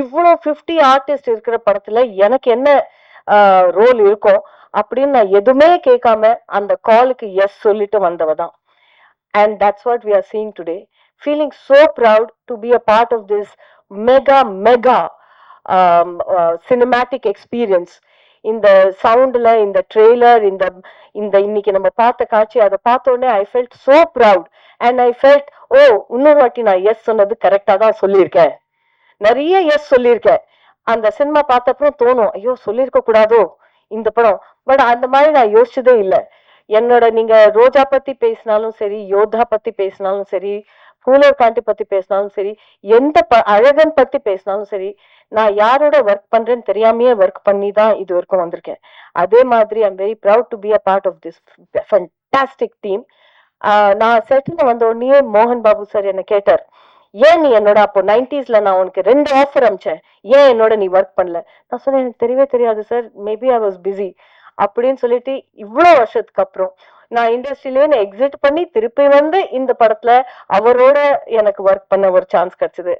இவ்வளோ 50 ஆர்டிஸ்ட் இருக்கிற படத்துல எனக்கு என்ன ரோல் இருக்கும் அப்படின்னு நான் எதுவுமே கேட்காம அந்த காலுக்கு எஸ் சொல்லிட்டு வந்தவ தான். And that's what we are seeing today. Feeling so proud to be a part of this mega cinematic experience. இந்த சவுண்ட்ல, இந்த ட்ரெய்லர், இந்த இந்த இன்னைக்கு நம்ம பார்த்த காட்சி, அதை பார்த்த உடனே I felt so proud. And I felt, oh, இன்னொரு வாட்டி நான் எஸ் சொன்னது கரெக்டா தான் சொல்லியிருக்கேன். நிறைய எஸ் சொல்லியிருக்கேன். அந்த சினிமா பார்த்த அப்புறம் தோணும், ஐயோ சொல்லியிருக்க கூடாதோ இந்த படம். பட் அந்த மாதிரி நான் யோசிச்சதே இல்லை. என்னோட நீங்க ரோஜா பத்தி பேசினாலும் சரி, யோதா பத்தி பேசினாலும் சரி, கூலர் காண்டி பத்தி பேசினாலும் சரி, எந்த அழகன் பத்தி பேசினாலும் சரி, நான் யாரோட ஒர்க் பண்றேன்னு தெரியாமையே ஒர்க் பண்ணி தான் இது வரைக்கும் வந்திருக்கேன். அதே மாதிரி I'm very proud to be a part of this fantastic team. நான் செட்டில் வந்த உடனே மோகன் பாபு சார் என்ன கேட்டார், ஏன் நீ என்னோட அப்போ 90s நான் உனக்கு 2 ஆஃபர் அமிச்சேன், ஏன் என்னோட நீ ஒர்க் பண்ணல? நான் சொன்னேன், எனக்கு தெரியவே தெரியாது sir, maybe I was busy அப்படின்னு சொல்லிட்டு. இவ்வளோ வருஷத்துக்கு அப்புறம் நான் இண்டஸ்ட்ரியிலேயே எக்ஸிட் பண்ணி திருப்பி வந்து இந்த படத்துல அவரோட எனக்கு ஒர்க் பண்ண ஒரு சான்ஸ் கிடைச்சது.